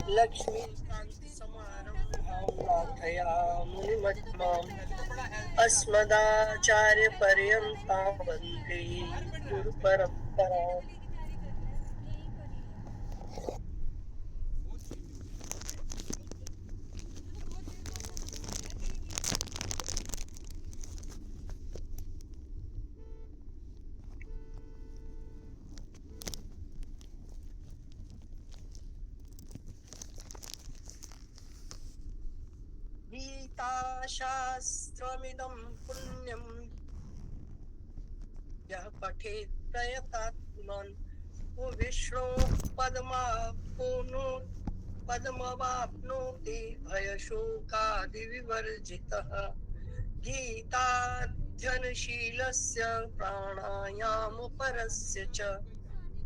लक्ष्मीकान्त समारम्भां नाथयामुनिमध्यमाम् अस्मदाचार्यपर्यन्तां वन्दे गुरुपरम्पराम्। गीताशास्त्रमिदं पुण्यं यः पठेत् प्रयतात्मन् विष्णोः पदमवाप्नोति भयशोकादिविवर्जितः। गीताध्ययनशीलस्य प्राणायामपरस्य च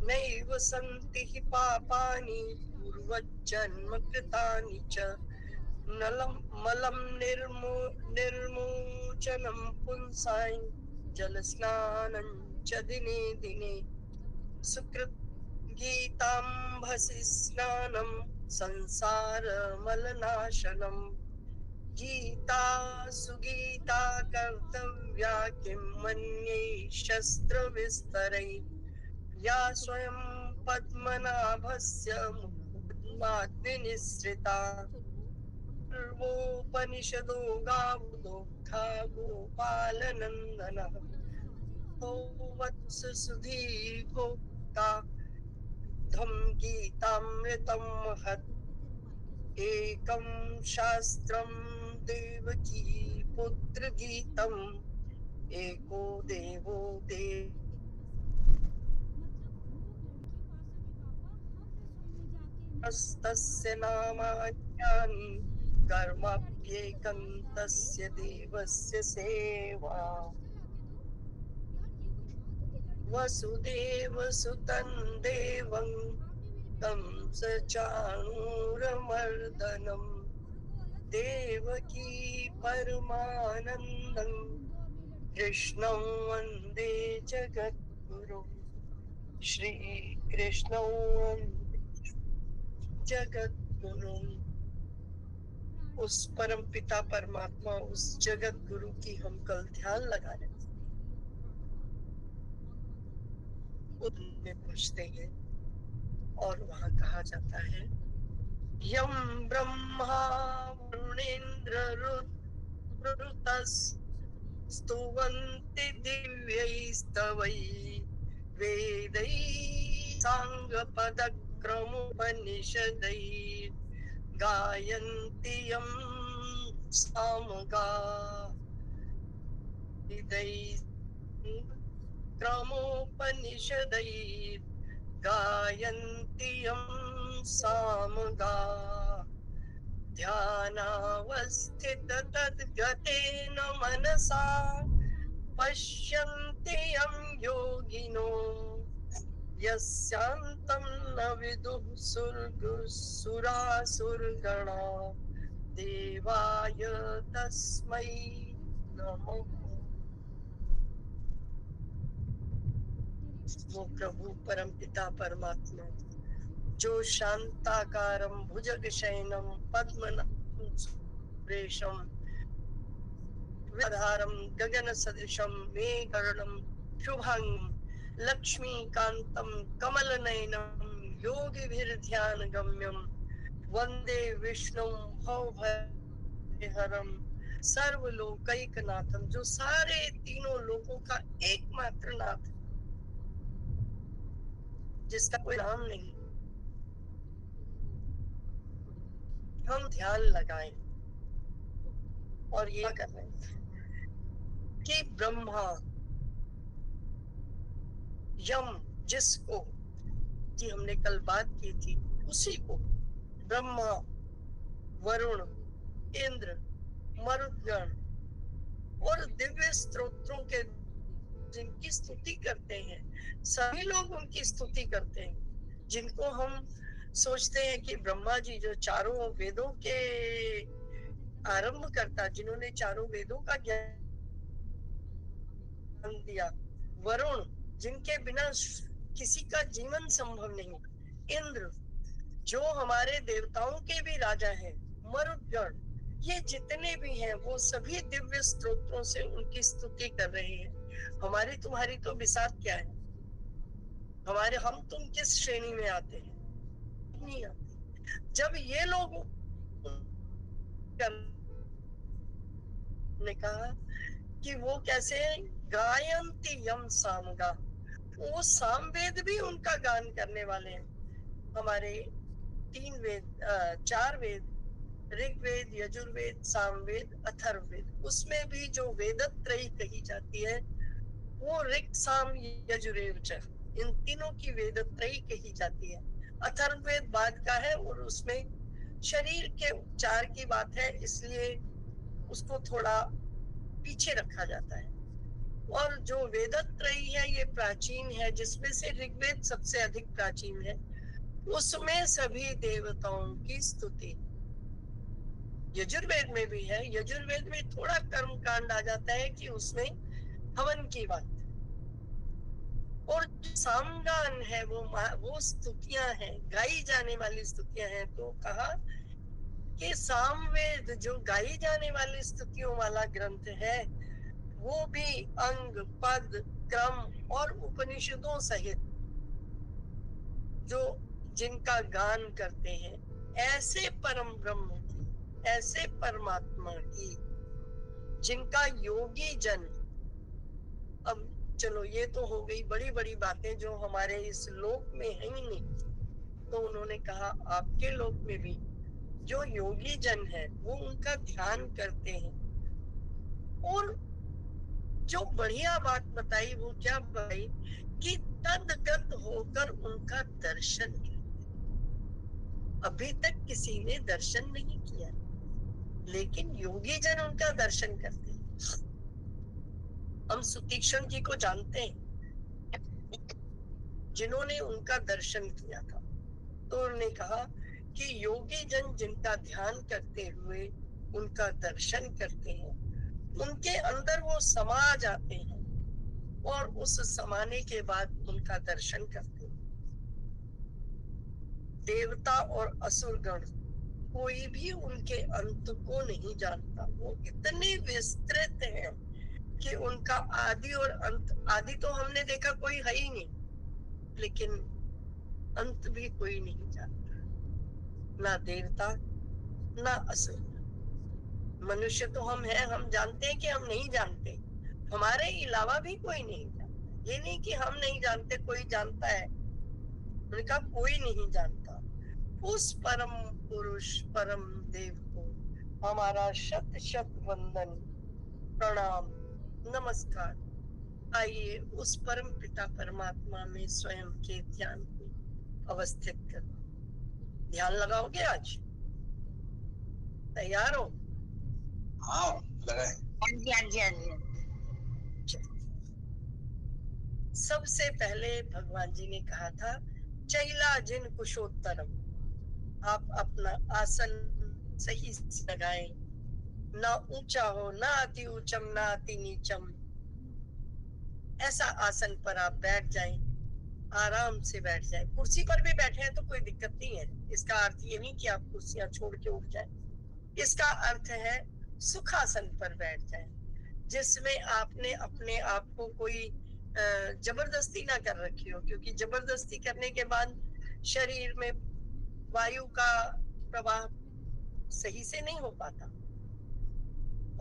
नैव सन्ति हि पापानि पूर्वजन्म कृतानि च। नलं मलं निर्मोचनं पुंसां जलस्नानं च दिने दिने सुकृत् गीताम्भसि स्नानं संसारमलनाशनम्। गीता सुगीता कर्तव्या किं मन्ये शस्त्रविस्तरै या स्वयं पद्मनाभस्य मुखपद्माद्विनिसृता। सर्वोपनिषदो गावोदोग्धा गोपालनन्दनः वत्स सुधीर्भोक्ता धम गीतामृतं महत्। एकं शास्त्रं देवकी पुत्र गीतम् एको देवो देवस्तस्य नामान्यानि कर्मप्येकं तस्य देवस्य सेवा। वसुदेवसुतं देवं तं स चाणूरमर्दनं देवकी परमानन्दं कृष्णं वन्दे जगद्गुरुं। श्री कृष्ण जगद्गुरु। उस परम पिता परमात्मा, उस जगत गुरु की हम कल ध्यान लगा रहे में पूछते हैं और वहाँ कहा जाता है यम ब्रह्मा वरुणेन्द्र रुद्रस्तुवन्ति दिव्यैस्तवै वेदै साङ्गपदक्रमोपनिषदै गायन्ति यं सामगा क्रमोपनिषदै गायन्ति यं सामगा ध्यानावस्थित तद्गतेन मनसा पश्यन्ति यं योगिनो यस्यान्तं न विदुः सुरासुरगणा देवाय तस्मै नमः। वो प्रभु परम पिता परमात्मा जो शांताकारं भुजगशयनं पद्मनाभं सुरेशं विद्याधरं गगनसदृशं मेघवर्णं शुभांगं लक्ष्मीकान्तं कमलनयनं योगिभिर्ध्यानगम्यं वन्दे विष्णुं भवभयहरं सर्वलोकैकनाथं। जो सारे तीनों लोकों का एकमात्र नाथ, जिसका कोई नाम नहीं। हम ध्यान लगाएं और ये कर रहे हैं कि ब्रह्मा यम, जिसको कि हमने कल बात की थी, उसी को ब्रह्मा वरुण इंद्र मरुदगण और दिव्य स्तोत्रों के जिनकी स्तुति करते हैं, सभी लोग उनकी स्तुति करते हैं। जिनको हम सोचते हैं कि ब्रह्मा जी जो चारों वेदों के आरंभ करता, जिन्होंने चारों वेदों का ज्ञान दिया, वरुण जिनके बिना किसी का जीवन संभव नहीं, इंद्र जो हमारे देवताओं के भी राजा हैं, मरुदगण, ये जितने भी हैं वो सभी दिव्य स्तोत्रों से उनकी स्तुति कर रहे हैं। हमारी तुम्हारी तो बिसात क्या है, हमारे हम तुम किस श्रेणी में आते हैं, नहीं आते। जब ये लोग ने कहा कि वो कैसे गायंती यम सामगा, वो सामवेद भी उनका गान करने वाले हैं। हमारे 3 वेद, 4 वेद, ऋग्वेद, यजुर्वेद, सामवेद, अथर्ववेद, उसमें भी जो वेदत्रयी कही जाती है वो ऋग साम यजुरेव च, इन तीनों की वेदत्रयी कही जाती है। अथर्ववेद बाद का है और उसमें शरीर के उपचार की बात है, इसलिए उसको थोड़ा पीछे रखा जाता है। और जो वेदत्रयी है ये प्राचीन है, जिसमें से ऋग्वेद सबसे अधिक प्राचीन है, उसमें सभी देवताओं की स्तुति। यजुर्वेद में भी है, यजुर्वेद में थोड़ा कर्म कांड आ जाता है कि उसमें हवन की बात, और सामगान है वो स्तुतियां हैं, गाई जाने वाली स्तुतियां हैं। तो कहा कि सामवेद जो गाई जाने वाली स्तुतियों वाला ग्रंथ है वो भी अंग, पद, क्रम और उपनिषदों सहित जो जिनका गान करते हैं, ऐसे परम ब्रह्म की, ऐसे परमात्मा की जिनका योगी जन। अब चलो ये तो हो गई बड़ी बड़ी बातें जो हमारे इस लोक में है ही नहीं। तो उन्होंने कहा आपके लोक में भी जो योगी जन है वो उनका ध्यान करते हैं। और जो बढ़िया बात बताई वो क्या बताई कि तदगत होकर उनका दर्शन। अभी तक किसी ने दर्शन नहीं किया, लेकिन योगी जन उनका दर्शन करते हैं। हम सुतीक्षण जी को जानते हैं, जिन्होंने उनका दर्शन किया था। तो उन्होंने कहा कि योगी जन जिनका ध्यान करते हुए उनका दर्शन करते हैं, उनके अंदर वो समा जाते हैं और उस समाने के बाद उनका दर्शन करते हैं। देवता और असुर गण कोई भी उनके अंत को नहीं जानता, वो इतने विस्तृत हैं कि उनका आदि और अंत, आदि तो हमने देखा कोई है ही नहीं, लेकिन अंत भी कोई नहीं जानता, ना देवता ना असुर। मनुष्य तो हम हैं, हम जानते हैं कि हम नहीं जानते, हमारे अलावा भी कोई नहीं जानता। ये नहीं कि हम नहीं जानते, कोई जानता है। उनका कोई नहीं जानता। उस परम पुरुष परम देव को हमारा शत शत वंदन, प्रणाम, नमस्कार। आइए उस परम पिता परमात्मा में स्वयं के ध्यान को अवस्थित कर। ध्यान लगाओगे आज? तैयार हो? हाँ लगाए। हाँ जी, हाँ जी, हाँ जी। सबसे पहले भगवान जी ने कहा था चैला जिन कुशोत्तरम, आप अपना आसन सही से लगाएं, ना ऊंचा हो, ना अति ऊंचम, ना अति नीचम। ऐसा आसन पर आप बैठ जाएं, आराम से बैठ जाएं। कुर्सी पर भी बैठे हैं तो कोई दिक्कत नहीं है, इसका अर्थ ये नहीं कि आप कुर्सियां छोड़ के उठ जाएं। इसका अर्थ है सुखासन पर बैठ जाएं, जिसमें आपने अपने आप को कोई जबरदस्ती ना कर रखी हो, क्योंकि जबरदस्ती करने के बाद शरीर में वायु का प्रवाह सही से नहीं हो पाता।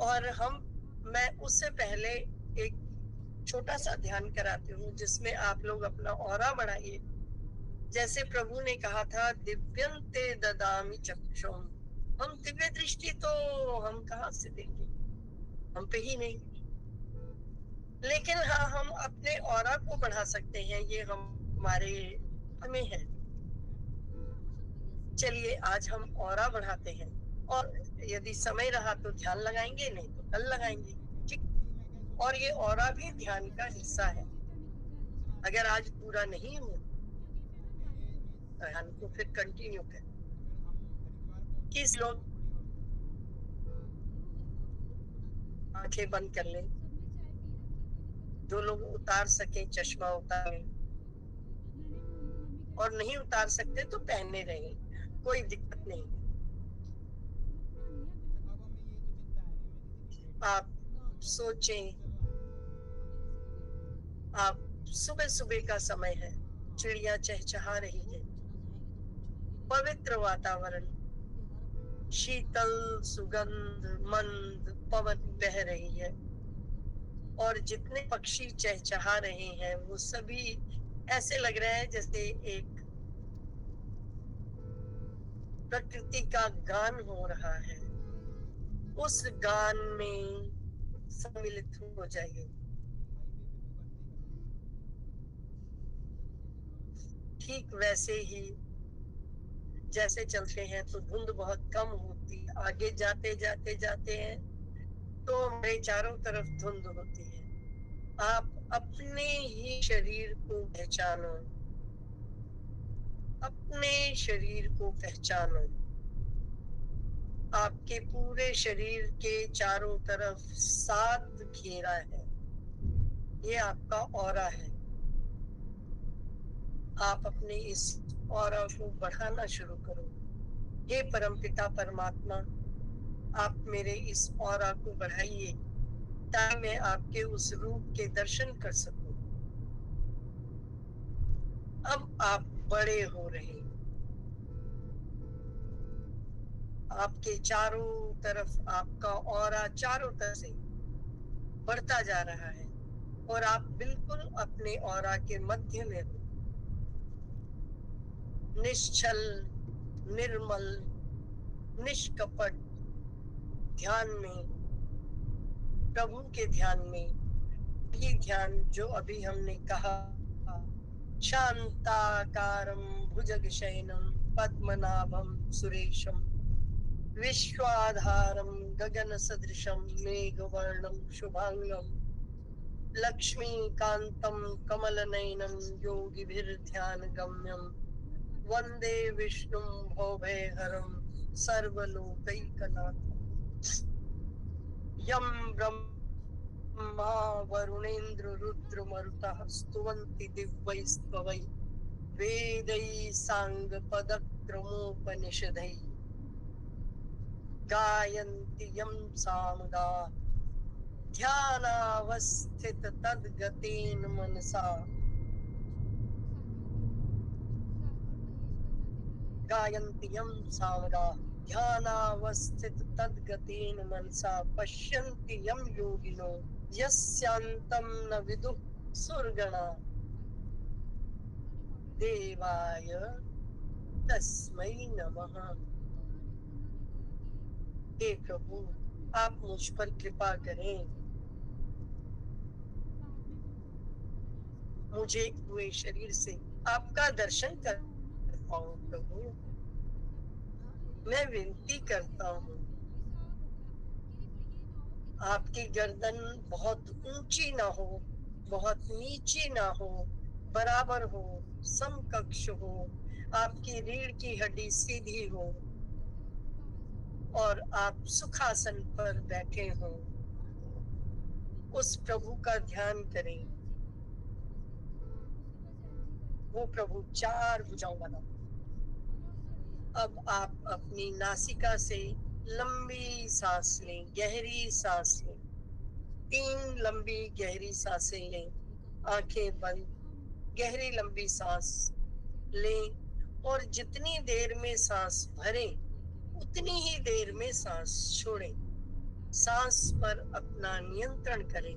और मैं उससे पहले एक छोटा सा ध्यान कराती हूँ जिसमें आप लोग अपना ऑरा बढ़ाइए। जैसे प्रभु ने कहा था दिव्यंते ददामि चक्षुम, हम दिव्य दृष्टि तो हम कहाँ से देंगे, हम पे ही नहीं। लेकिन हाँ, हम अपने ऑरा को बढ़ा सकते हैं, ये हमारे हमें है। चलिए आज हम ऑरा बढ़ाते हैं, और यदि समय रहा तो ध्यान लगाएंगे, नहीं तो कल लगाएंगे, ठीक। और ये ऑरा भी ध्यान का हिस्सा है। अगर आज पूरा नहीं हो तो ध्यान को फिर कंटिन्यू करें। किस लोग आंखें बंद कर लें, जो लोग उतार सके चश्मा उतारें, और नहीं उतार सकते तो पहने रहें। कोई दिक्कत नहीं है। आप सोचें, आप सुबह सुबह का समय है, चिड़िया चहचहा रही है, पवित्र वातावरण, शीतल सुगंध मंद पवन बह रही है, और जितने पक्षी चहचहा रहे हैं वो सभी ऐसे लग रहा है जैसे एक प्रकृति का गान हो रहा है। उस गान में सम्मिलित हो जाइए। ठीक वैसे ही जैसे चलते हैं तो धुंध बहुत कम होती है, आगे जाते जाते जाते हैं तो हमारे चारों तरफ धुंध होती है। आप अपने ही शरीर को पहचानो, अपने शरीर को पहचानो। आपके पूरे शरीर के चारों तरफ 7 घेरा है, ये आपका ऑरा है। आप अपने इस ऑरा को बढ़ाना शुरू करो। हे परमपिता परमात्मा, आप मेरे इस ऑरा को बढ़ाइए ताकि मैं आपके उस रूप के दर्शन कर सकूं। अब आप बड़े हो रहे हैं, आपके चारों तरफ आपका ऑरा चारों तरफ से बढ़ता जा रहा है और आप बिल्कुल अपने ऑरा के मध्य में हो। निश्चल, निर्मल, निष्कपट ध्यान में, प्रभु के ध्यान में, ये ध्यान जो अभी हमने कहा, शांताकारं भुजगशयनं पद्मनाभं सुरेशं विश्वाधारं गगनसदृशं मेघवर्णं शुभांगं लक्ष्मीकान्तं कमलनयनं योगिभिर्ध्यानगम्यं वन्दे विष्णुं भवभयहरं सर्वलोकैकनाथं। यं ब्रह्मा वरुणेन्द्र रुद्रमरुतः स्तुवन्ति दिव्यैस्तवैः वेदैः साङ्गपदक्रमोपनिषदैः गायन्ति यं सामगाः ध्यानावस्थित तद्गतेन मनसा गायन्ति यं सामगाः ध्यानावस्थित तद्गतेन मनसा पश्यन्ति यं योगिनो यस्यान्तं न विदुः सुरगणा देवाय तस्मै नमः। हे प्रभु, आप मुझ पर कृपा करें, मुझे हुए शरीर से आपका दर्शन कर पाऊं। प्रभु, मैं विनती करता हूँ, आपकी गर्दन बहुत ऊंची ना हो, बहुत नीची ना हो, बराबर हो, समकक्ष हो, आपकी रीढ़ की हड्डी सीधी हो और आप सुखासन पर बैठे हो। उस प्रभु का ध्यान करें, वो प्रभु 4 भुजाओं वाला। अब आप अपनी नासिका से लंबी सांस लें, गहरी सांस लें, 3 लंबी गहरी सांसें लें, आंखें बंद, गहरी लंबी सांस लें और जितनी देर में सांस भरें उतनी ही देर में सांस छोड़ें। सांस पर अपना नियंत्रण करें।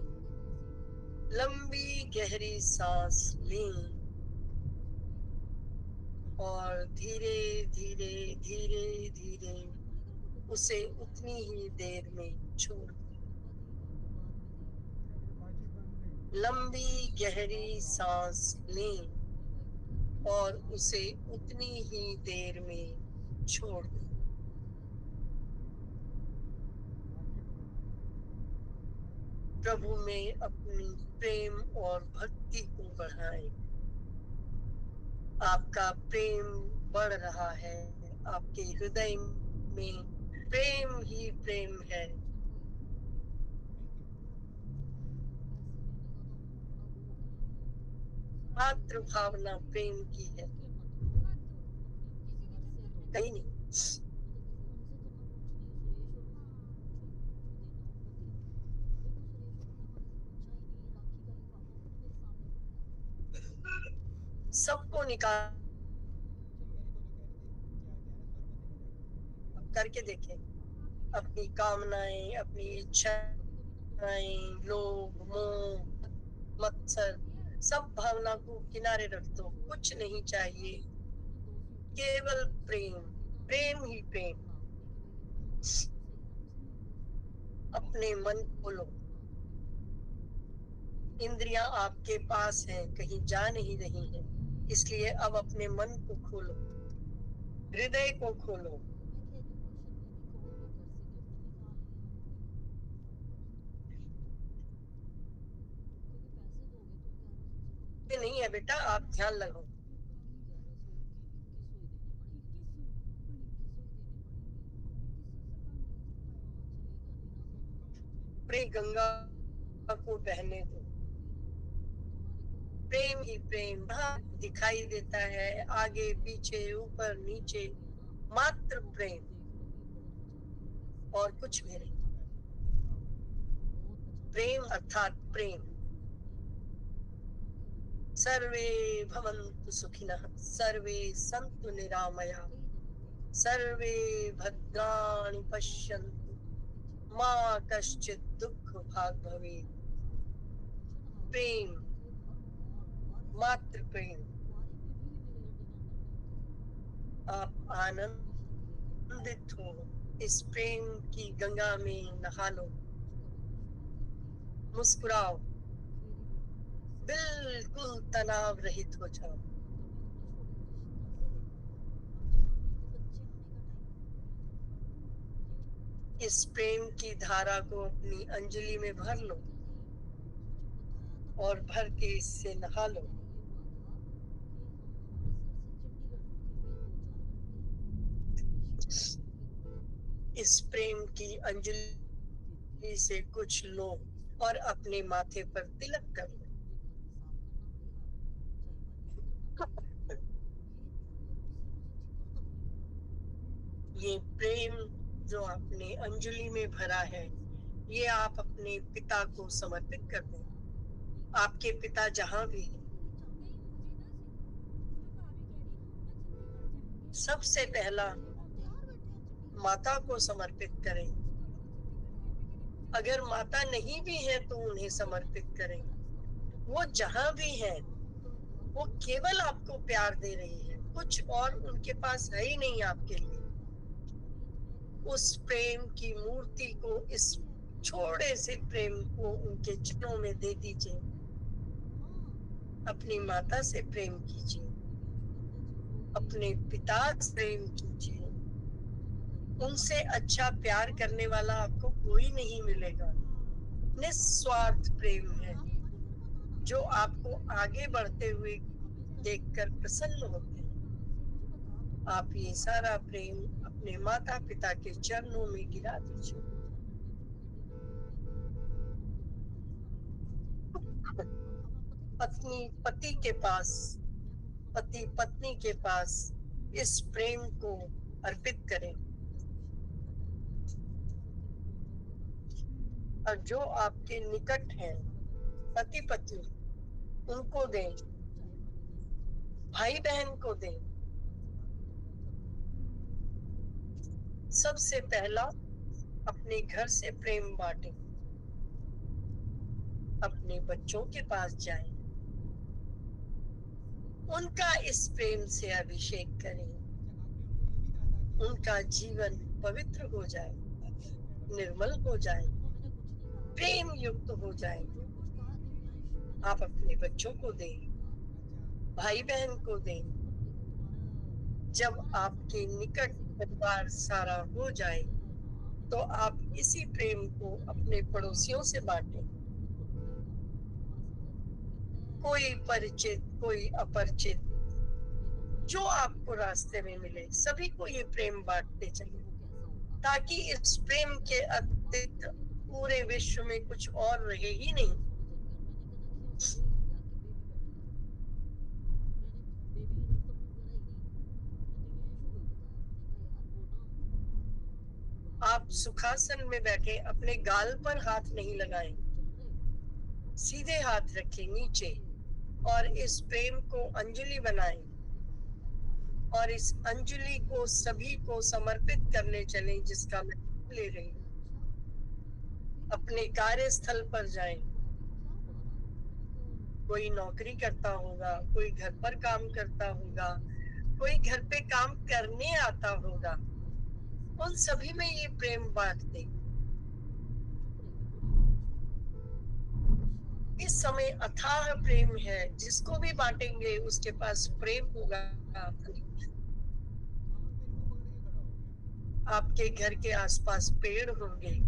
लंबी गहरी सांस लें और धीरे धीरे धीरे धीरे उसे उतनी ही देर में छोड़ दें। लंबी गहरी सांस लें और उसे उतनी ही देर में छोड़ दें। प्रभु में अपनी प्रेम और भक्ति को बढ़ाएं। आपका प्रेम बढ़ रहा है, आपके हृदय में प्रेम ही प्रेम है। मातृ भावना प्रेम की है, कहीं नहीं। सबको निकाल करके देखें। अपनी कामनाएं, अपनी इच्छाएं, लोभ, मोह, मत्सर, सब भावना को किनारे रख दो। कुछ नहीं चाहिए, केवल प्रेम, प्रेम ही प्रेम। अपने मन खोलो। इंद्रियां आपके पास हैं, कहीं जा नहीं रही हैं, इसलिए अब अपने मन को खोलो, हृदय को खोलो। ये नहीं है बेटा, आप ध्यान लगाओ। प्रेम गंगा को बहने दो। प्रेम ही प्रेम हाँ दिखाई देता है, आगे पीछे ऊपर नीचे, मात्र प्रेम और कुछ भी नहीं। प्रेम अर्थात प्रेम। सर्वे भवन्तु सुखिनः, सर्वे सन्तु निरामया, सर्वे भद्राणि पश्यन्तु, मा कश्चित् दुःख भाग् भवेत्। प्रेम, मात्र प्रेम। आप आनंदित हो, इस प्रेम की गंगा में नहा लो, मुस्कुराओ, बिल्कुल तनाव रहित हो जाओ। इस प्रेम की धारा को अपनी अंजलि में भर लो और भर के इससे नहा लो। इस प्रेम की अंजलि से कुछ लो और अपने माथे पर तिलक कर लो। ये प्रेम जो आपने अंजलि में भरा है, ये आप अपने पिता को समर्पित कर दें। आपके पिता जहां भी हैं, सबसे पहला माता को समर्पित करें। अगर माता नहीं भी है तो उन्हें समर्पित करें। वो जहां भी हैं, वो केवल आपको प्यार दे रही है, कुछ और उनके पास है ही नहीं आपके लिए। उस प्रेम की मूर्ति को, इस छोटे से प्रेम को उनके चरणों में दे दीजिए। अपनी माता से प्रेम कीजिए, अपने पिता से प्रेम कीजिए। उनसे अच्छा प्यार करने वाला आपको कोई नहीं मिलेगा। निस्वार्थ प्रेम है जो आपको आगे बढ़ते हुए देखकर प्रसन्न होते हैं। आप ये सारा प्रेम अपने माता पिता के चरणों में गिरा दीजिए। पत्नी पति के पास, पति पत्नी के पास इस प्रेम को अर्पित करें। और जो आपके निकट हैं, पति पत्नी, उनको दें, भाई बहन को दें। सबसे पहला अपने घर से प्रेम बांटें, अपने बच्चों के पास जाएं, उनका इस प्रेम से अभिषेक करें, उनका जीवन पवित्र हो जाए, निर्मल हो जाए, प्रेम युक्त हो जाए। आप अपने बच्चों को दें, भाई बहन को दें। जब आपके निकट परिवार सारा हो जाए तो आप इसी प्रेम को अपने पड़ोसियों से बांटें। कोई परिचित, कोई अपरिचित, जो आपको रास्ते में मिले, सभी को ये प्रेम बांटते चले, ताकि इस प्रेम के अतिरिक्त पूरे विश्व में कुछ और रहे ही नहीं। आप सुखासन में बैठे अपने गाल पर हाथ नहीं लगाएं, सीधे हाथ रखें नीचे। और इस प्रेम को अंजलि बनाएं और इस अंजलि को सभी को समर्पित करने चलें जिसका मैं नाम ले रही हूँ। अपने कार्यस्थल पर जाएं। कोई नौकरी करता होगा, कोई घर पर काम करता होगा, कोई घर पे काम करने आता होगा, उन सभी में ये प्रेम बांट दें। इस समय अथाह प्रेम है, जिसको भी बांटेंगे उसके पास प्रेम होगा। आपके घर के आसपास पेड़ होंगे,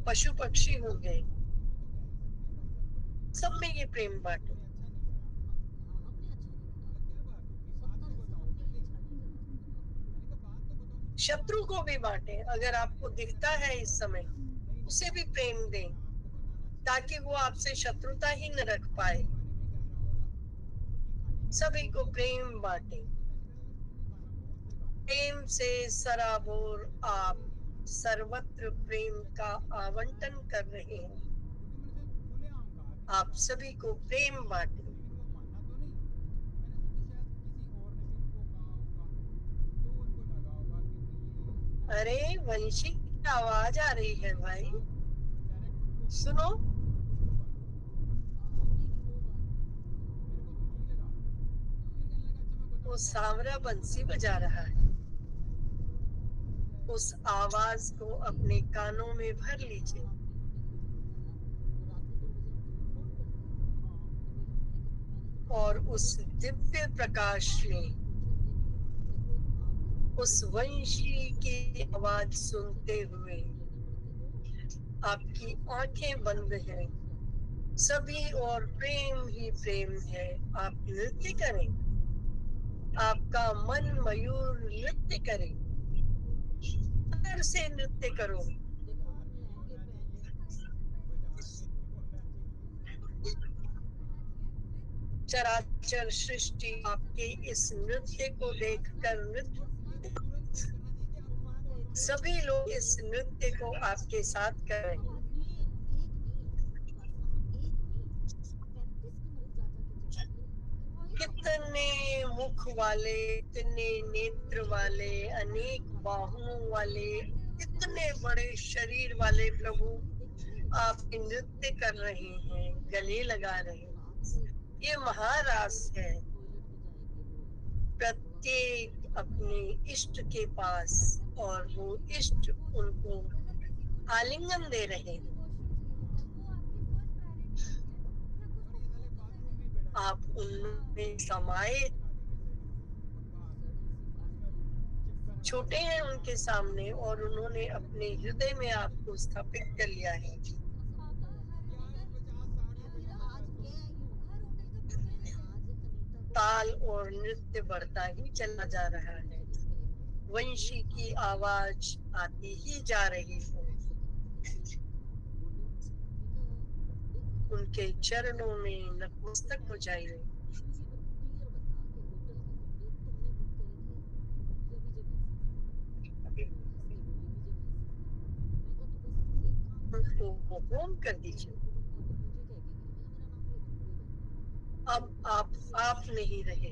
पशु पक्षी होंगे, सब में ये प्रेम बांटो। शत्रु को भी बांटे, अगर आपको दिखता है इस समय उसे भी प्रेम दें ताकि वो आपसे शत्रुता ही न रख पाए। सभी को प्रेम बांटे। प्रेम से सराबोर आप सर्वत्र प्रेम का आवंटन कर रहे हैं। आप सभी को प्रेम बांटे। अरे वंशी की आवाज आ रही है भाई, सुनो। वो सांवरा बंसी बजा रहा है, उस आवाज को अपने कानों में भर लीजिए। और उस दिव्य प्रकाश में उस वंशी की आवाज सुनते हुए आपकी आंखें बंद हैं, सभी और प्रेम ही प्रेम है। आप नृत्य करें, आपका मन मयूर नृत्य करे, अंदर से नृत्य करो। चराचर सृष्टि आपके इस नृत्य को देखकर नृत्य, सभी लोग इस नृत्य को आपके साथ कर रहे हैं। कितने मुख वाले, कितने नेत्र वाले, अनेक बाहुओं वाले, कितने बड़े शरीर वाले प्रभु आप नृत्य कर रहे हैं, गले लगा रहे हैं। ये महारास है। प्रत्येक अपने इष्ट के पास और वो इष्ट उनको आलिंगन दे रहे हैं। आप उनमें समाये, छोटे हैं उनके सामने और उन्होंने अपने हृदय में आपको स्थापित कर लिया है। ताल और नृत्य बढ़ता ही चला जा रहा है। वंशी की आवाज आती ही जा रही है। उनके चरणों में नतमस्तक हो जाइए। उनको होम कर दीजिए। अब आप नहीं रहे,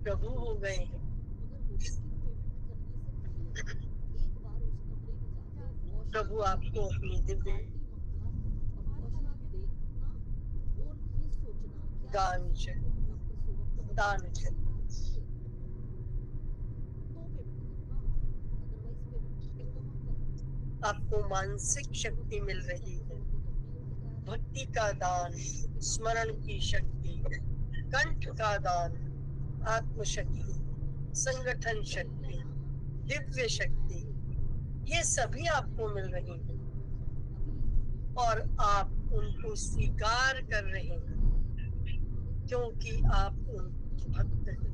प्रभु हो गए हैं। प्रभु आपको अपनी दिव्य दान आपको मानसिक शक्ति मिल रही है, भक्ति का दान, स्मरण की शक्ति, कंठ का दान, आत्मशक्ति, संगठन शक्ति, दिव्य शक्ति, ये सभी आपको मिल रही है और आप उनको स्वीकार कर रहे हैं क्योंकि आप उनके भक्त हैं।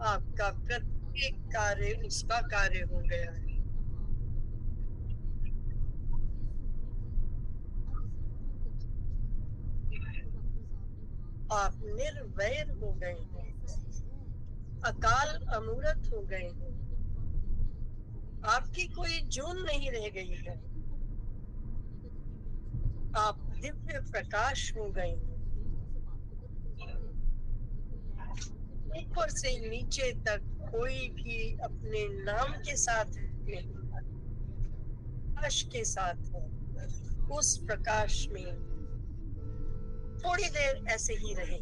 आपका प्रत्येक कार्य उसका कार्य हो गया है। आप निर्वैर हो गए हैं। अकाल अमूर्त हो गए हैं, आपकी कोई जून नहीं रह गई है, आप दिव्य प्रकाश हो गए हैं, ऊपर से नीचे तक कोई भी अपने नाम के साथ नहीं, प्रकाश के साथ है। उस प्रकाश में थोड़ी देर ऐसे ही रहे।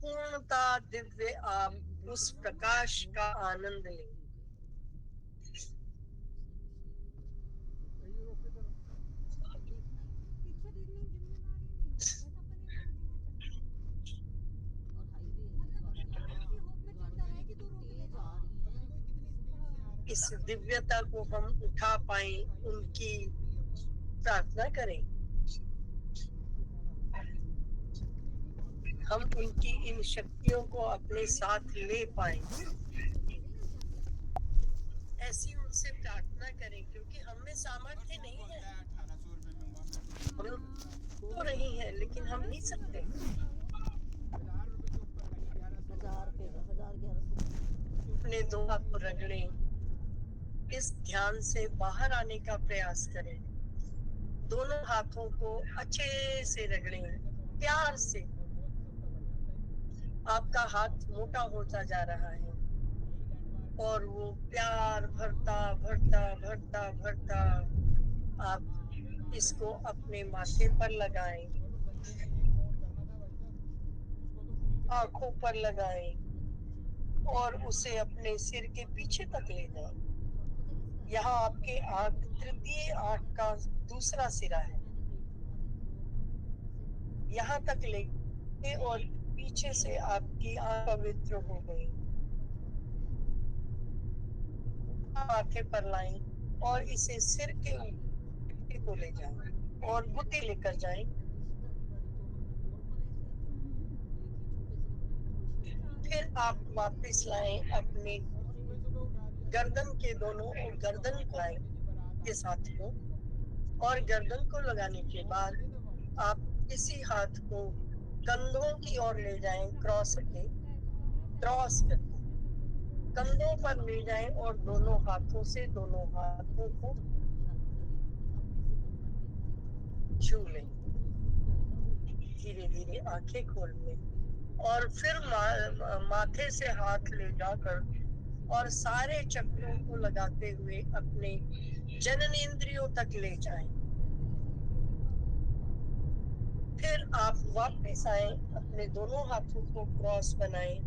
पूर्णता दिव्य आप उस प्रकाश का आनंद लें। इस दिव्यता को हम उठा पाए, उनकी प्रार्थना करें। हम उनकी इन शक्तियों को अपने साथ ले पाए, ऐसी उनसे प्रार्थना करें, क्योंकि हम में सामर्थ्य नहीं है। हम तो रही है लेकिन हम नहीं सकते। अपने दो हाथ को रगड़ें, इस ध्यान से बाहर आने का प्रयास करें। दोनों हाथों को अच्छे से रगड़ें, प्यार से। आपका हाथ मोटा होता जा रहा है और वो प्यार भरता भरता भरता भरता आप इसको अपने माथे पर लगाएं, आंखों पर लगाएं और उसे अपने सिर के पीछे तक ले जाएं। यहाँ आपके आंख, तृतीय आंख का दूसरा सिरा है, यहाँ तक ले और पीछे से आपकी आंख पवित्र हो गई। माथे पर लाएं और इसे सिर के ऊपर को ले जाएं और बुद्धि लेकर जाएं। फिर आप वापस लाएं अपने गर्दन के दोनों और गर्दन को लाएं के साथ को, और गर्दन को लगाने के बाद आप इसी हाथ को कंधों की ओर ले जाएं, क्रॉस करके कंधों पर ले जाएं और दोनों हाथों से दोनों हाथों को छू लें। धीरे धीरे आंखें खोल लें और फिर माथे से हाथ ले जाकर और सारे चक्रों को लगाते हुए अपने जननेंद्रियों तक ले जाएं। फिर आप वापस आए, अपने दोनों हाथों को क्रॉस बनाएं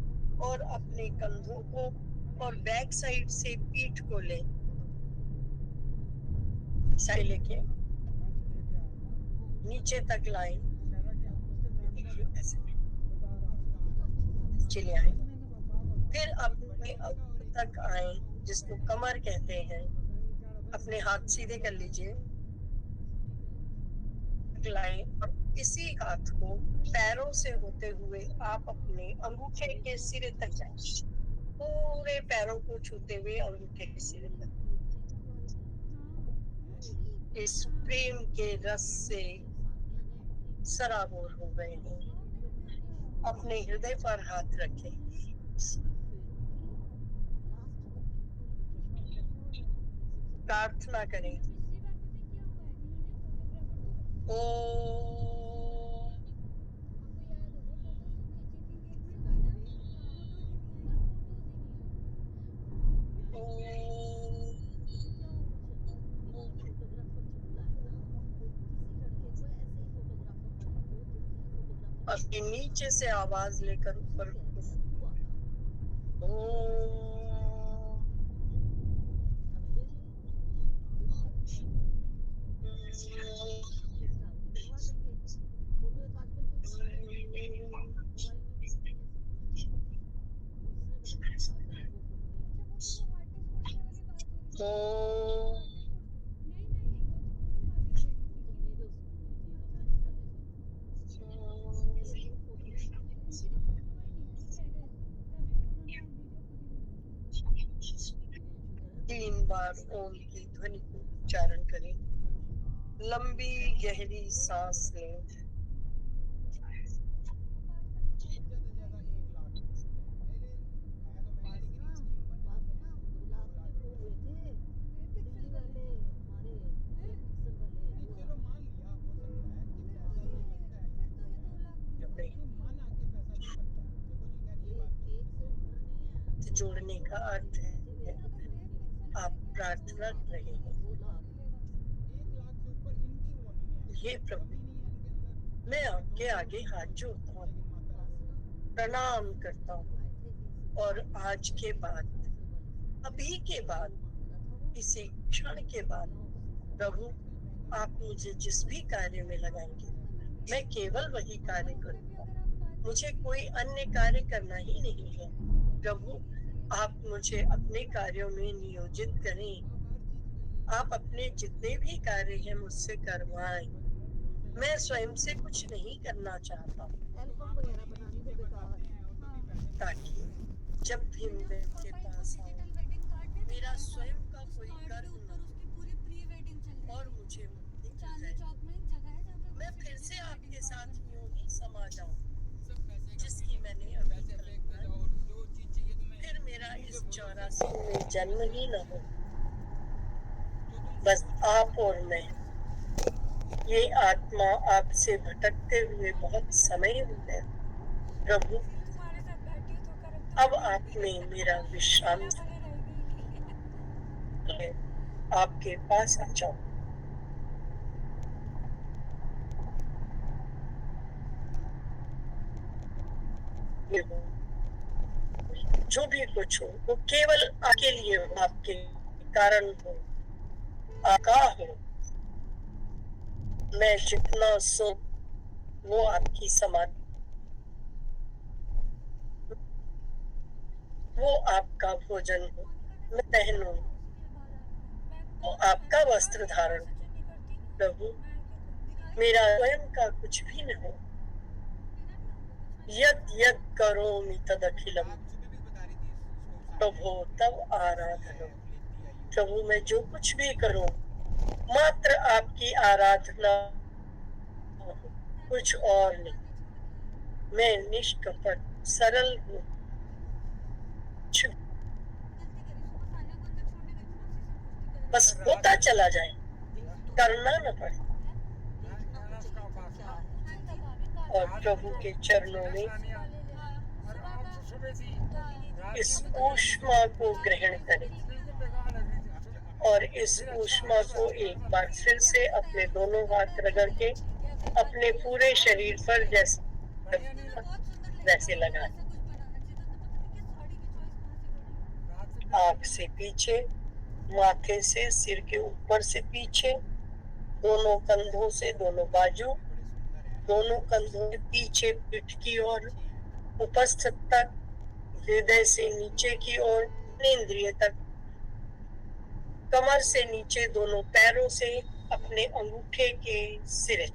और अपने कंधों को और बैक साइड से पीठ को लें, साइड लेके नीचे तक लाएं, ऐसे चले आए। फिर अपने ऊपर तक आए, जिसको कमर कहते हैं। अपने हाथ सीधे कर लीजिए, लाएं और इसी हाथ को पैरों से होते हुए आप अपने अंगूठे के सिरे तक जाएं, पूरे पैरों को छूते हुए अंगूठे के सिरे तक। इस प्रेम के रस से सराबोर हो गए हैं। अपने हृदय पर हाथ रखें, प्रार्थना करें। ओम अपने नीचे से आवाज लेकर ऊपर तीन बार ओम की ध्वनि को उच्चारण करें। लंबी गहरी सांस लें जोड़ने का अर्थ है आप प्रार्थना कर रहे हैं, हे प्रभु मैं आपके आगे हाथ जोड़ता हूँ, प्रणाम करता हूँ और आज के बाद, अभी के बाद, इसी क्षण के बाद प्रभु आप मुझे जिस भी कार्य में लगाएंगे मैं केवल वही कार्य करूंगा, मुझे कोई अन्य कार्य करना ही नहीं है। प्रभु आप मुझे अपने कार्यों में नियोजित करें, आप अपने जितने भी कार्य हैं मुझसे करवाएं, मैं स्वयं से कुछ नहीं करना चाहता, ताकि जब भी मैं आपके पास आऊं मेरा स्वयं का कोई कर्म न हो और मुझे मुक्ति मिल जाए। मैं फिर से आपके साथ यूं ही समा जाऊं जिसकी मैंने अभी कल्पना की। फिर मेरा इस 84 में जन्म ही न हो, बस आप और मैं, ये आत्मा आपसे भटकते हुए बहुत समय हो गया। प्रभु अब आपने मेरा विश्राम आपके पास आ जाओ। जो भी कुछ हो वो केवल आपके लिए हो, आपके कारण हो, आका हो। मैं जितना सो वो आपकी समाधि, वो आपका भोजन हो, मैं पहनूं वो आपका वस्त्र धारण हो। प्रभु मेरा स्वयं का कुछ भी न हो, यद यद करोमि तदखिलम प्रभो तव आराधना। प्रभु मैं जो कुछ भी करूं मात्र आपकी आराधना हो, कुछ और नहीं। मैं निष्कपट सरल हूँ, बस होता चला जाए, करना न पड़े। और प्रभु के चरणों में इस ऊष्मा को ग्रहण करें और इस ऊष्मा को एक बार फिर से अपने दोनों हाथ रगड़ के अपने पूरे शरीर पर जैसे लगाएं। आंख से पीछे, माथे से, सिर के ऊपर से पीछे, दोनों कंधों से, दोनों बाजू, दोनों कंधों के पीछे पीठ की ओर, उपस्थित तक, हृदय से नीचे की ओर, इंद्रिय तक, कमर से नीचे, दोनों पैरों से अपने अंगूठे के सिरे।